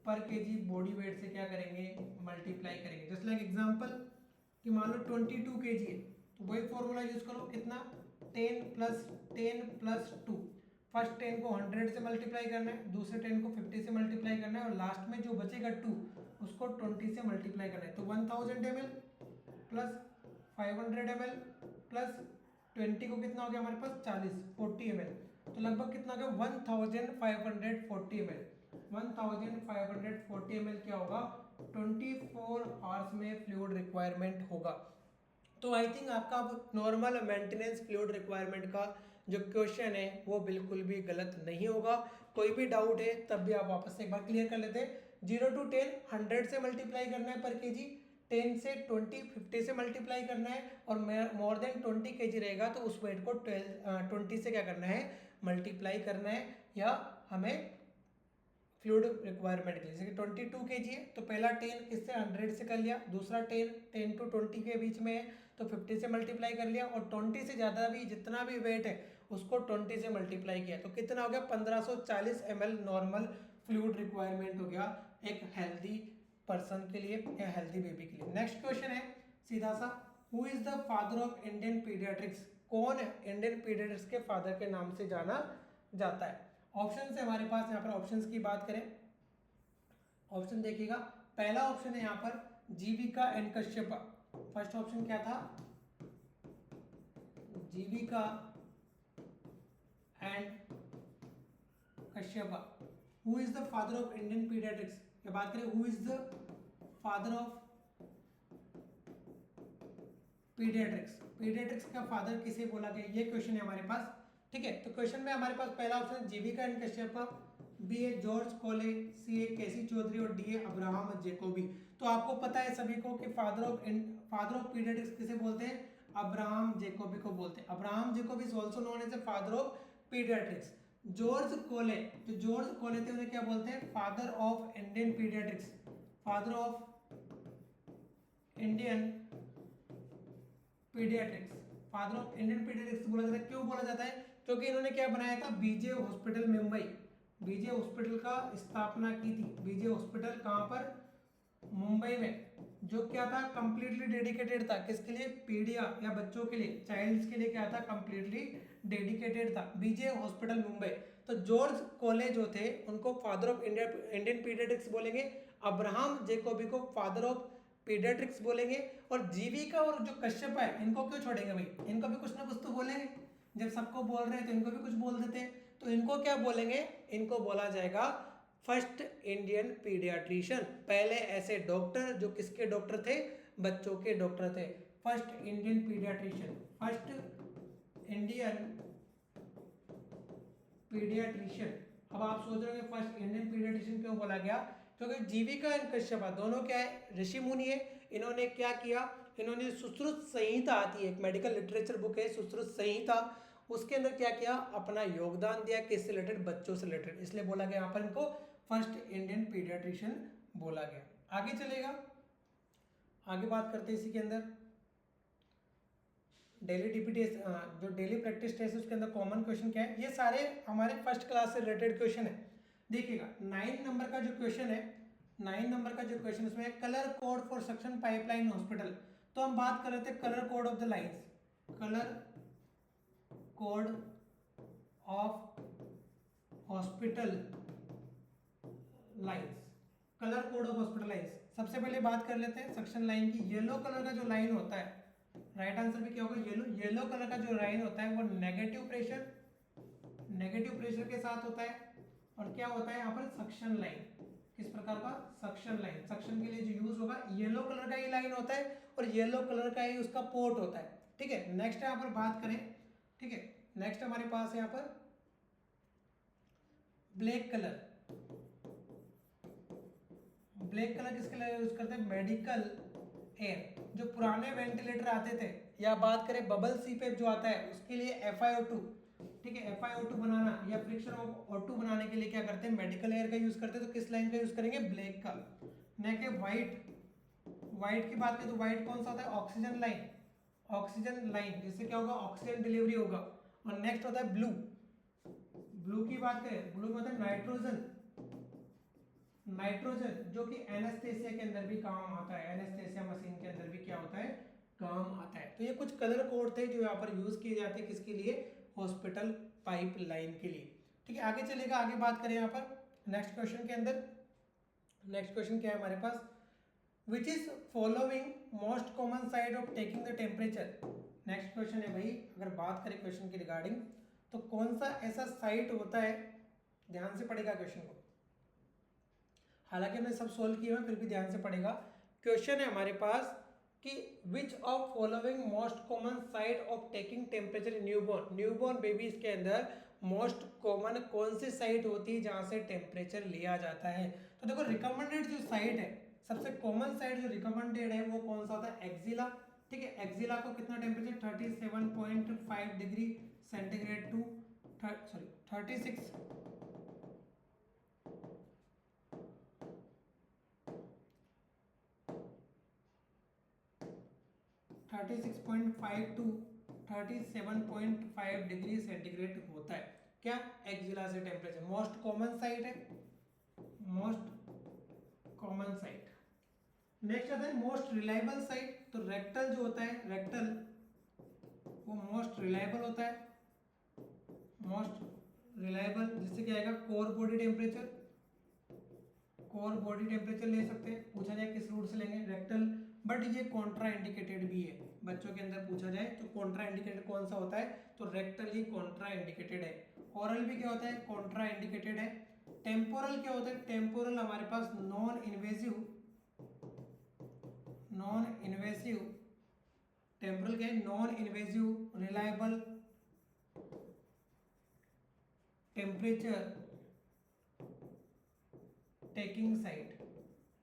पर केजी बॉडी वेट से क्या करेंगे मल्टीप्लाई करेंगे। जस्ट लाइक एग्जांपल कि मान लो 22 kg है, तो वही फॉर्मूला यूज करो, कितना 10 प्लस 2, फर्स्ट 10 को 100 से मल्टीप्लाई करना है, दूसरे 10 को 50 से मल्टीप्लाई करना है, और लास्ट में जो बचेगा 2 उसको 20 से मल्टीप्लाई करना है। तो 1000 ml प्लस 500 ml प्लस 20 को कितना हो गया हमारे पास 40 ml, तो लगभग कितना हो गया 1540 ml, 1540 ml क्या होगा 24 आवर्स में फ्लूइड रिक्वायरमेंट होगा। तो आई थिंक आपका नॉर्मल मेंटेनेंस फ्लूइड रिक्वायरमेंट का जो क्वेश्चन है वो बिल्कुल भी गलत नहीं होगा। कोई भी डाउट है तब भी आप वापस से एक बार क्लियर कर लेते हैं। 0 to 10 100 से मल्टीप्लाई करना है पर केजी, 10 से 20 50 से मल्टीप्लाई करना है, और मोर देन 20 kg रहेगा तो उस वेट को 20 से क्या करना है मल्टीप्लाई करना है, या हमें फ्लूइड रिक्वायरमेंट के लिए जैसे कि 22 kg है तो पहला 10 किससे 100 से कर लिया, दूसरा 10 to 20 के बीच में है तो 50 से मल्टीप्लाई कर लिया, और 20 से ज़्यादा भी जितना भी वेट है उसको 20 से मल्टीप्लाई किया, तो कितना हो गया 1540 ml नॉर्मल फ्लूइड रिक्वायरमेंट हो गया एक हेल्दी पर्सन के लिए या हेल्दी बेबी के लिए। नेक्स्ट क्वेश्चन है सीधा सा, who is the father of Indian paediatrics, कौन है इंडियन पीडियाट्रिक्स के फादर के नाम से जाना जाता है। ऑप्शन से हमारे पास यहाँ पर ऑप्शंस की बात करें, ऑप्शन देखिएगा, पहला ऑप्शन है यहाँ पर Jivaka and Kashyapa. First option क्या था, Jivaka and Kashyapa. Who is the father of Indian paediatrics, या बात करें who is the father of paediatrics, paediatrics का फादर किसे बोला गया, ये क्वेश्चन है हमारे पास। ठीक है, तो क्वेश्चन में हमारे पास पहला option Jivaka and Kashyapa, B A George Coley, C ए केसी चौधरी और डी ए अब्राहम जैकोबी। तो आपको पता है सभी को कि फादर ऑफ पीडियाट्रिक्स किसे बोलते हैं, अब्राहम जैकोबी को बोलते हैं। Abraham Jacobi is also known as the father of paediatrics. George Coelho, जो जॉर्ज कोले थे उन्हें क्या बोलते हैं, father of Indian paediatrics, father of Indian paediatrics, father of Indian paediatrics बोला जाता है। क्यों बोला जाता है, क्योंकि इन्होंने क्या बनाया था, बीजे हॉस्पिटल मुंबई, बीजे हॉस्पिटल का स्थापना की थी। बीजे हॉस्पिटल कहाँ पर? मुंबई में, जो क्या था, कंप्लीटली डेडिकेटेड था किसके लिए? पीडिया या बच्चों के लिए, चाइल्ड्स के लिए क्या था? कंप्लीटली डेडिकेटेड था। बीजे हॉस्पिटल मुंबई। तो जॉर्ज कॉलेज जो थे उनको फादर ऑफ इंडियन पीडियाट्रिक्स बोलेंगे, अब्राहम जैकोबी को फादर ऑफ पीडियाट्रिक्स बोलेंगे, और जीविका और जो कश्यप है इनको क्यों छोड़ेंगे भाई? इनको भी कुछ ना कुछ तो बोलेंगे, जब सबको बोल रहे हैं तो इनको भी कुछ बोल देते हैं। तो इनको क्या बोलेंगे? इनको बोला जाएगा फर्स्ट इंडियन पीडियाट्रिशियन। पहले ऐसे डॉक्टर जो किसके डॉक्टर थे? बच्चों के डॉक्टर थे। First Indian paediatrician, first Indian paediatrician. अब आप सोच रहे हो फर्स्ट इंडियन पीडियाट्रिशियन क्यों बोला गया? क्योंकि जीविका और कश्यप दोनों क्या है? ऋषि मुनि है। इन्होंने क्या किया? इन्होंने सुश्रुत संहिता आती है, एक मेडिकल लिटरेचर बुक है सुश्रुत संहिता, उसके अंदर क्या किया? अपना योगदान दिया, किससे रिलेटेड? बच्चों से रिलेटेड। इसलिए बोला गया यहाँ पर इनको फर्स्ट इंडियन पीडियाट्रिशियन बोला गया। आगे चलेगा, आगे बात करते हैं इसी के अंदर डेली डीपीटी जो डेली प्रैक्टिस टेस्ट है उसके अंदर कॉमन क्वेश्चन क्या है? ये सारे हमारे फर्स्ट क्लास से रिलेटेड क्वेश्चन है। देखिएगा 9 नंबर का जो क्वेश्चन है, 9 नंबर का जो क्वेश्चन उसमें है colour code for suction pipeline hospital. तो हम बात कर रहे थे colour code of the lines, colour code of hospital lines, colour code of hospital lines. सबसे पहले बात कर लेते हैं सक्शन लाइन की। येलो कलर का जो लाइन होता है, राइट आंसर भी क्या होगा? येलो। येलो कलर का जो लाइन होता है वो नेगेटिव प्रेशर के साथ होता है। और क्या होता है यहाँ पर? Suction line. किस प्रकार का? Suction line. सक्शन के लिए जो यूज होगा येलो कलर का ही लाइन होता है और येलो कलर का ही उसका पोर्ट होता है। ठीक है, नेक्स्ट यहाँ पर बात करें, ठीक है, नेक्स्ट हमारे पास है यहाँ पर ब्लैक कलर। ब्लैक कलर किसके लिए यूज करते हैं? Medical air. जो पुराने वेंटिलेटर आते थे, या बात करें बबल सीपेप जो आता है उसके लिए FiO2, ठीक है, FiO2 बनाना या फ्रिक्शन ऑफ O2 बनाने के लिए क्या करते हैं? मेडिकल एयर का यूज करते हैं। तो किस लाइन का यूज करेंगे? ब्लैक का। नेक्स्ट है व्हाइट। व्हाइट की बात करें तो व्हाइट कौन सा होता है? Oxygen line. ऑक्सीजन लाइन, जिससे क्या होगा? ऑक्सीजन डिलीवरी होगा। और नेक्स्ट होता है ब्लू। ब्लू की बात करें, ब्लू मतलब नाइट्रोजन। नाइट्रोजन जो कि एनेस्थेसिया के अंदर भी काम आता है, एनेस्थेसिया मशीन के अंदर भी क्या होता है? काम आता है। तो ये कुछ कलर कोड थे जो यहाँ पर यूज किए जाते हैं किसके लिए? हॉस्पिटल पाइपलाइन के लिए। ठीक है, आगे चलेगा, आगे बात करें यहाँ पर नेक्स्ट क्वेश्चन के अंदर। नेक्स्ट क्वेश्चन क्या है हमारे पास? Which is following most common side of taking the temperature. Next question है भाई, अगर बात करें क्वेश्चन के रिगार्डिंग तो कौन सा ऐसा साइट होता है, ध्यान से पढ़ेगा क्वेश्चन को, हालांकि हमने सब सोल्व किए हैं फिर भी ध्यान से पढ़ेगा। क्वेश्चन है हमारे पास कि which of following most common site of taking temperature in newborn. Newborn babies के अंदर मोस्ट कॉमन कौन सी साइट होती है जहां से टेम्परेचर लिया जाता है? तो देखो रिकमेंडेड जो साइट है, सबसे कॉमन साइट जो रिकमेंडेड है वो कौन सा होता है? एक्सिला। ठीक है, एक्सिला को कितना temperature? 37.5 degree centigrade to 36.5 to 37.5 degree centigrade होता है। क्या? एक्सिला से टेम्परेचर मोस्ट कॉमन साइट है, मोस्ट कॉमन साइट। नेक्स्ट आता है मोस्ट रिलायबल साइट। तो रेक्टल जो होता है, रेक्टल वो मोस्ट रिलायबल होता है, मोस्ट रिलायबल, जिससे क्या आएगा? Core body temperature. Core body temperature ले सकते हैं, पूछा जाए किस रूट से लेंगे? रेक्टल। बट ये कॉन्ट्रा इंडिकेटेड भी है, बच्चों के अंदर पूछा जाए तो कॉन्ट्रा इंडिकेटेड कौन सा होता है? तो रेक्टल ही कॉन्ट्रा इंडिकेटेड है। ओरल भी क्या होता है? कॉन्ट्रा इंडिकेटेड है। टेम्पोरल क्या होता है? टेम्पोरल हमारे पास non invasive, non invasive temporal क्या है? Non invasive reliable temperature taking site.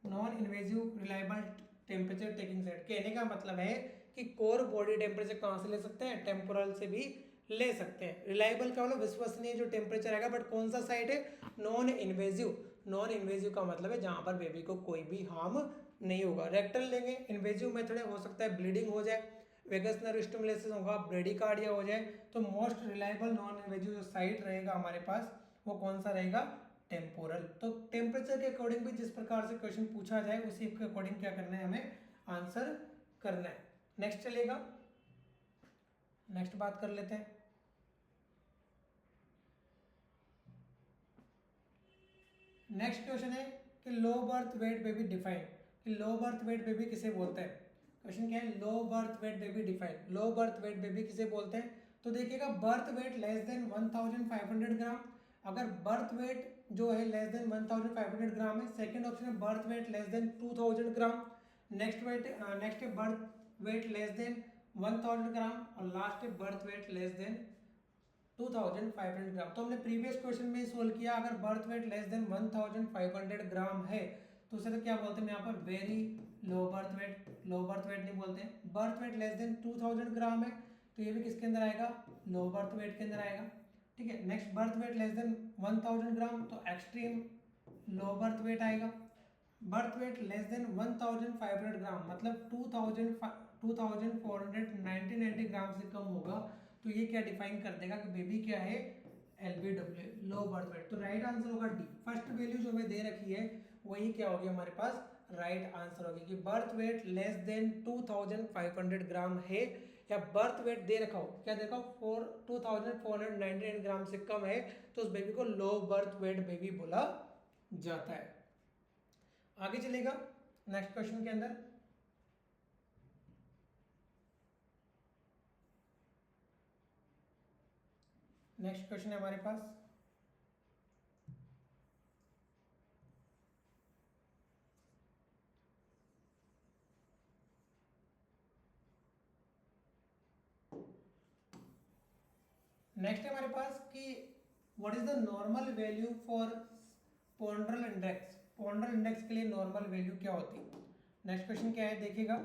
Non invasive reliable temperature taking site कहने का मतलब है कि कोर बॉडी टेम्परेचर कहाँ से ले सकते हैं? टेम्पोरल से भी ले सकते हैं। रिलायबल का मतलब विश्वसनीय जो टेम्परेचर आएगा, बट कौन सा साइट है? Non invasive. नॉन इन्वेसिव का मतलब है जहां पर बेबी को कोई भी हार्म नहीं होगा। रेक्टल लेंगे, इन्वेसिव मेथड है, हो सकता है ब्लीडिंग हो जाए, वेगस नर्व स्टिमुलेशन होगा, ब्रेडिकार्डिया हो जाए। तो मोस्ट रिलायबल नॉन इन्वेसिव जो साइट रहेगा हमारे पास वो कौन सा रहेगा? टेम्पोरल। तो टेम्परेचर के अकॉर्डिंग भी जिस प्रकार से क्वेश्चन पूछा जाए उसी के अकॉर्डिंग क्या करना है, हमें आंसर करना है। नेक्स्ट चलेगा, नेक्स्ट बात कर लेते हैं। नेक्स्ट क्वेश्चन है कि लो बर्थ वेट बेबी डिफाइन, कि लो बर्थ वेट बेबी किसे बोलते हैं। क्वेश्चन क्या है, लो बर्थ वेट बेबी डिफाइन, लो बर्थ वेट बेबी किसे बोलते हैं। तो देखिएगा बर्थ वेट लेस देन 1500 ग्राम, अगर बर्थ वेट जो है लेस देन 1500 ग्राम है। सेकंड ऑप्शन है बर्थ वेट लेस देन 2000 ग्राम। नेक्स्ट है बर्थ वेट लेस देन 1000 ग्राम और लास्ट है बर्थ वेट लेस देन 2500 ग्राम। तो हमने प्रीवियस क्वेश्चन में सोल्व किया, अगर बर्थ वेट लेस देन 1500 ग्राम है तो उसे तो क्या बोलते हैं यहाँ पर, वेरी लो बर्थ वेट, लो बर्थ वेट नहीं बोलते हैं। बर्थ वेट लेस देन 2000 ग्राम है तो ये भी किसके अंदर आएगा, लो बर्थ वेट के अंदर आएगा। ठीक है, next birth weight less than 1000 ग्राम तो एक्सट्रीम लो बर्थ वेट आएगा। बर्थ वेट लेस देन 1500 ग्राम मतलब 2490 ग्राम से कम होगा तो ये क्या डिफाइन कर देगा कि बेबी क्या है, LBW, लो बर्थ वेट। तो राइट आंसर होगा डी। फर्स्ट वैल्यू जो हमें दे रखी है वही क्या होगी हमारे पास, राइट आंसर होगी कि बर्थ वेट लेस देन 2500 ग्राम है, या बर्थ वेट दे रखा हो, क्या देखा हो 2499 ग्राम से कम है तो उस बेबी को लो बर्थ वेट बेबी बोला जाता है। आगे चलेगा नेक्स्ट क्वेश्चन के अंदर। नेक्स्ट क्वेश्चन है हमारे पास, नेक्स्ट है हमारे पास कि what is the normal value for ponderal index. Ponderal index के लिए नॉर्मल वैल्यू क्या होती है। नेक्स्ट क्वेश्चन क्या है देखिएगा,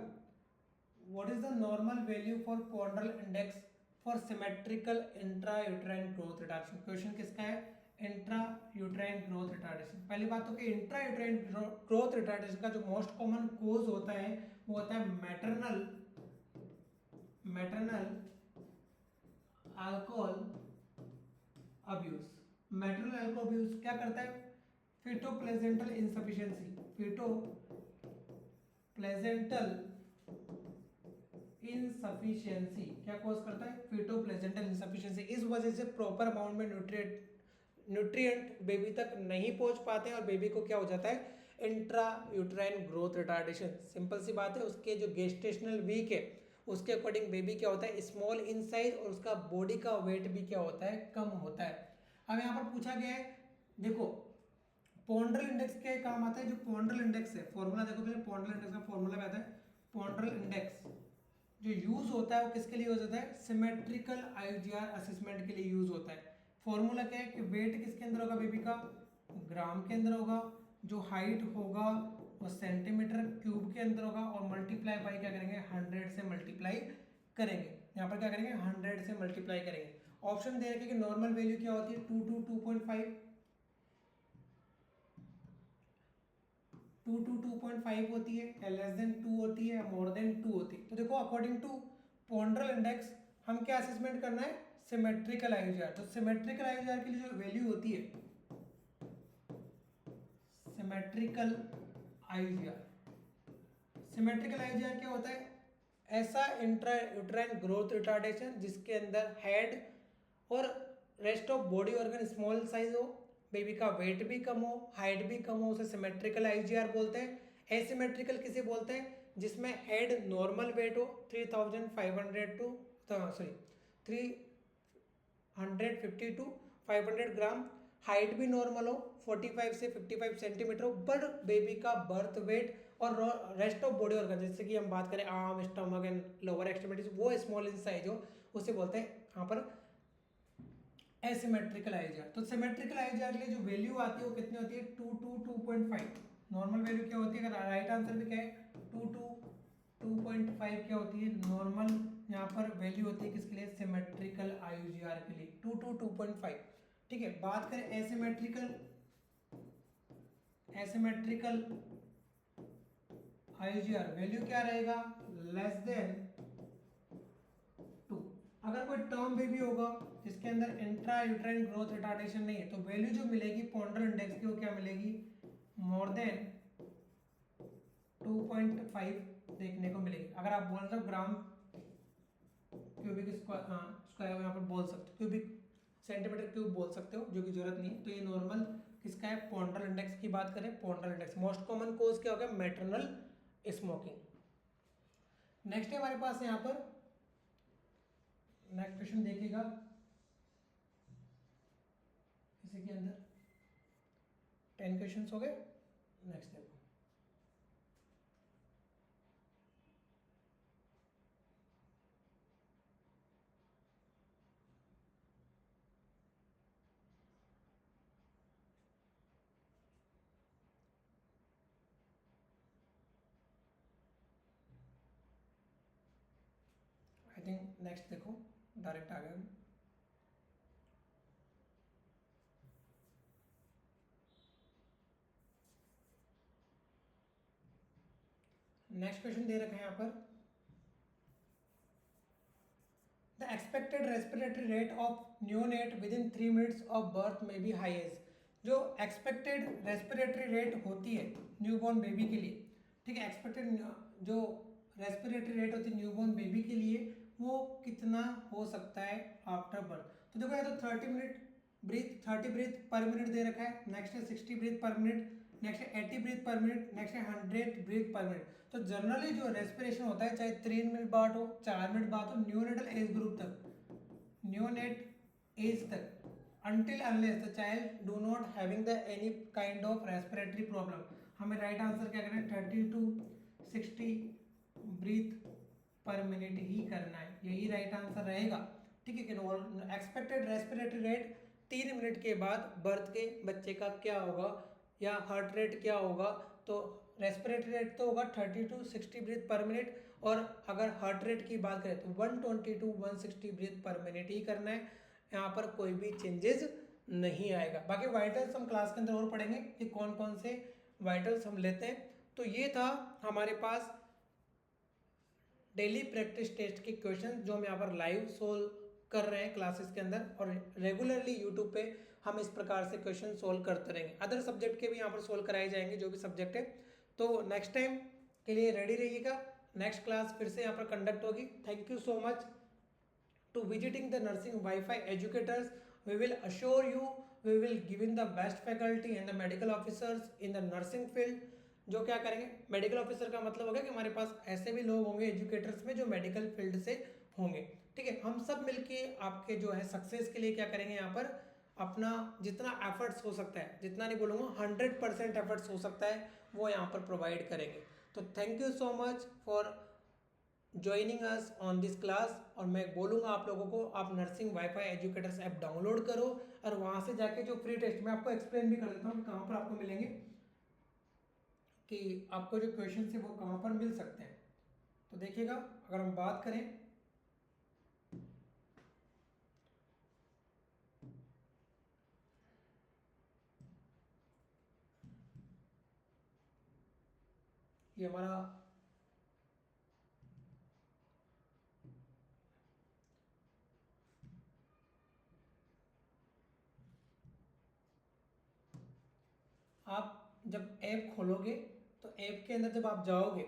what is the normal value for ponderal index for symmetrical intra uterine growth retardation. Question किसका है, इंट्रा यूट्राइन ग्रोथ रिटार्डेशन। पहली बात तो कि इंट्रा यूट्राइन ग्रोथ रिटार्डेशन का जो मोस्ट कॉमन कोज होता है वो होता है maternal alcohol abuse. Maternal alcohol abuse क्या करता है, feto placental insufficiency, feto placental insufficiency क्या कॉज करता है, फीटो प्लेजेंटल इनसफिशिएंसी। इस वजह से प्रॉपर अमाउंट में न्यूट्रिएंट बेबी तक नहीं पहुंच पाते हैं और बेबी को क्या हो जाता है, intra uterine growth retardation. Simple सी बात है, उसके जो गेस्टेशनल वीक है उसके अकॉर्डिंग बेबी क्या होता है, स्मॉल इन साइज और उसका बॉडी का वेट भी क्या होता है, कम होता है। अब यहाँ पर पूछा गया है, देखो पोंड्रल इंडेक्स के काम आता है, जो पोंड्रल इंडेक्स है फॉर्मूला देखो पहले, पोंड्रल इंडेक्स का फॉर्मूला क्या आता है, पोंड्रल इंडेक्स जो यूज होता है वो किसके लिए यूज होता है, सिमेट्रिकल आईयूजीआर असेसमेंट के लिए यूज होता है। फॉर्मूला क्या है कि वेट किसके अंदर होगा बेबी का, ग्राम के अंदर होगा, जो हाइट होगा वो सेंटीमीटर क्यूब के अंदर होगा और मल्टीप्लाई बाई क्या करेंगे, 100 से मल्टीप्लाई करेंगे। यहाँ पर क्या करेंगे, 100 से मल्टीप्लाई करेंगे। ऑप्शन दे रखे कि नॉर्मल वैल्यू क्या होती है, 2 to 2.5, 2 to 2.5 होती है, या लेस देन 2 होती है, या मोर देन 2 होती है। तो देखो अकॉर्डिंग टू पोंड्रल इंडेक्स हम क्या असेसमेंट करना है, सिमेट्रिकल आईयूजीआर। तो सिमेट्रिकल आईयूजीआर के लिए जो वैल्यू होती है, सिमेट्रिकल आईयूजीआर, सिमेट्रिकल आईयूजीआर क्या होता है, ऐसा इंट्रा यूट्राइन ग्रोथ रिटार्डेशन जिसके अंदर हेड और rest of body organ small size हो, बेबी का वेट भी कम हो, हाइट भी कम हो, उसे सिमेट्रिकल आईजीआर बोलते हैं। एसिमेट्रिकल किसे बोलते हैं, जिसमें हेड नॉर्मल वेट हो 3500 टू 350 टू 500 ग्राम, हाइट भी नॉर्मल हो 45 से 55 सेंटीमीटर हो, बट बेबी का बर्थ वेट और रेस्ट ऑफ बॉडी ऑर्गन जैसे कि हम बात करें arm, stomach and lower extremities वो स्मॉल इन साइज हो, उसे बोलते हैं यहाँ पर एसिमेट्रिकल आईजीआर। तो सिमेट्रिकल आईजीआर के लिए जो वैल्यू आती है वो कितनी होती है, 2 to 2.5। नॉर्मल वैल्यू क्या होती है, अगर राइट आंसर भी क्या है 2 to 2.5 क्या होती है नॉर्मल, यहाँ पर वैल्यू होती है किसके लिए, सिमेट्रिकल आईजीआर के लिए 2 to 2.5। ठीक है, बात करें एसिमेट्रिकल आईजीआर वैल्यू क्या रहेगा, लेस देन 2। अगर कोई टर्म बेबी होगा जिसके अंदर इंट्रा यूट्राइन ग्रोथ रिटार्डेशन नहीं है तो वैल्यू जो मिलेगी पॉन्डर इंडेक्स की वो क्या मिलेगी, मोर देन 2.5 देखने को मिलेगी। अगर आप बोल रहे हो ग्राम क्यूबिक स्क्वायर यहाँ पर बोल सकते हो, क्यूबिक सेंटीमीटर क्यूब बोल सकते हो, जो कि जरूरत नहीं है। तो ये नॉर्मल किसका है, पॉन्डर इंडेक्स की बात करें, ponderal index. Most common cause क्या होगा, मैटरनल स्मोकिंग। नेक्स्ट है हमारे पास यहाँ पर, नेक्स्ट क्वेश्चन देखिएगा इसी के अंदर 10 क्वेश्चंस हो गए। नेक्स्ट देखो, आई थिंक नेक्स्ट देखो डायरेक्ट आ गया। नेक्स्ट क्वेश्चन दे रखा है यहाँ पर, the expected respiratory rate of neonate with in 3 minutes of birth में बी हाईएस्ट। जो एक्सपेक्टेड रेस्पिरेटरी रेट होती है न्यूबॉर्न बेबी के लिए, ठीक है, एक्सपेक्टेड जो रेस्पिरेटरी रेट होती है न्यूबॉर्न बेबी के लिए वो कितना हो सकता है आफ्टर बर्थ। तो देखो यहाँ तो 30 ब्रीथ पर मिनट दे रखा है, नेक्स्ट है 60 ब्रीथ पर मिनट, नेक्स्ट है 80 ब्रीथ पर मिनट, नेक्स्ट है 100 ब्रीथ पर मिनट। तो जनरली जो रेस्पिरेशन होता है चाहे 3 मिनट बाद हो, 4 मिनट बाद हो, न्यूनेटल एज ग्रुप तक, न्यूनेट एज तक, until unless the child do not having the any kind of respiratory problem। हमें राइट आंसर क्या करना है, 30 to 60 ब्रीथ पर मिनट ही करना है, यही राइट आंसर रहेगा, ठीक है कि एक्सपेक्टेड रेस्पिरेटरी रेट 3 मिनट के बाद बर्थ के बच्चे का क्या होगा या हार्ट रेट क्या होगा। तो रेस्पिरेटरी रेट तो होगा 30 to 60 ब्रीथ पर मिनट, और अगर हार्ट रेट की बात करें तो 120 to 160 ब्रीथ पर मिनट ही करना है, यहाँ पर कोई भी चेंजेस नहीं आएगा। बाकी वाइटल्स हम क्लास के अंदर और पढ़ेंगे कि कौन कौन से वाइटल्स हम लेते हैं। तो ये था हमारे पास डेली प्रैक्टिस टेस्ट के क्वेश्चन जो हम यहाँ पर लाइव सोल्व कर रहे हैं क्लासेस के अंदर, और रेगुलरली यूट्यूब पे हम इस प्रकार से क्वेश्चन सोल्व करते रहेंगे। अदर सब्जेक्ट के भी यहाँ पर सोल्व कराए जाएंगे जो भी सब्जेक्ट है। तो नेक्स्ट टाइम के लिए रेडी रहिएगा, नेक्स्ट क्लास फिर से यहाँ पर कंडक्ट होगी। Thank you so much to visiting the nursing Wi-Fi educators. We will assure you we will given the best faculty and the medical officers in the nursing field। जो क्या करेंगे, medical officer का मतलब होगा कि हमारे पास ऐसे भी लोग होंगे एजुकेटर्स में जो मेडिकल फील्ड से होंगे, ठीक है। हम सब मिलके आपके जो है सक्सेस के लिए क्या करेंगे, यहाँ पर अपना जितना एफर्ट्स हो सकता है, जितना नहीं बोलूँगा 100% एफर्ट्स हो सकता है वो यहाँ पर प्रोवाइड करेंगे। तो thank you so much for joining us on this class. और मैं बोलूँगा आप लोगों को, आप nursing WiFi educators app download करो और वहाँ से जाके जो फ्री टेस्ट, मैं आपको एक्सप्लेन भी कर देता हूँ कहाँ पर आपको मिलेंगे, कि आपको जो क्वेश्चन है वो कहाँ पर मिल सकते हैं। तो देखिएगा, अगर हम बात करें ये हमारा आप जब ऐप खोलोगे तो ऐप के अंदर जब आप जाओगे,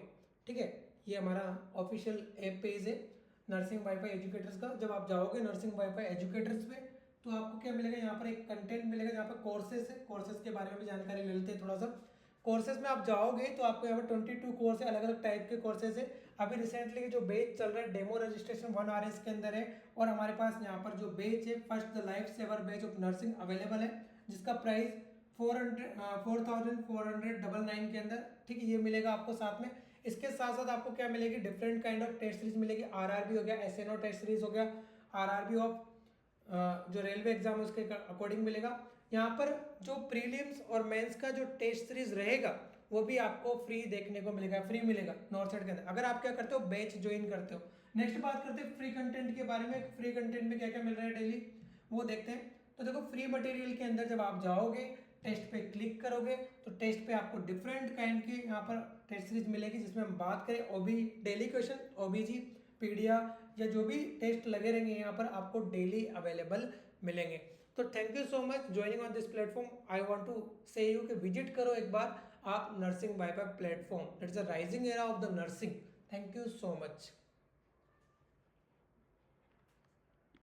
ठीक है, ये हमारा ऑफिशियल ऐप पेज है नर्सिंग वाईफाई एजुकेटर्स का। जब आप जाओगे नर्सिंग वाईफाई एजुकेटर्स पे तो आपको क्या मिलेगा, यहाँ पर एक कंटेंट मिलेगा जहाँ पर कोर्सेज है, कोर्सेज के बारे में भी जानकारी ले लेते हैं थोड़ा सा। कोर्सेज में आप जाओगे तो आपको यहाँ पर 22 कोर्स है, अलग अलग टाइप के कोर्सेज है। अभी रिसेंटली जो बैच चल रहा है डेमो रजिस्ट्रेशन 1 RS के अंदर है, और हमारे पास यहाँ पर जो बैच है first the life saver batch of nursing available है, जिसका प्राइस 4499 के अंदर, ठीक है, ये मिलेगा आपको साथ में। इसके साथ साथ आपको क्या मिलेगी, different kind of test series मिलेगी, RRB हो गया, SNO टेस्ट सीरीज हो गया, RRB ऑफ जो रेलवे एग्जाम है उसके अकॉर्डिंग मिलेगा। यहाँ पर जो प्रीलिम्स और मेंस का जो टेस्ट सीरीज रहेगा वो भी आपको फ्री देखने को मिलेगा, फ्री मिलेगा नॉर्थ साइड के अंदर, अगर आप क्या करते हो, बैच ज्वाइन करते हो। नेक्स्ट बात करते हैं फ्री कंटेंट के बारे में। फ्री कंटेंट में क्या क्या मिल रहा है डेली वो देखते हैं। तो देखो, फ्री मटेरियल के अंदर जब आप जाओगे, टेस्ट पे क्लिक करोगे तो टेस्ट पे आपको डिफरेंट काइंड की यहाँ पर टेस्ट सीरीज मिलेगी, जिसमें हम बात करें ओबी डेली क्वेश्चन, OBG, पीडिया या जो भी टेस्ट लगे रहेंगे यहाँ पर आपको डेली अवेलेबल मिलेंगे। तो thank you so much joining on this platform. I want to say you कि विजिट करो एक बार आप nursing by platform, it's a rising era of the nursing. Thank you so much.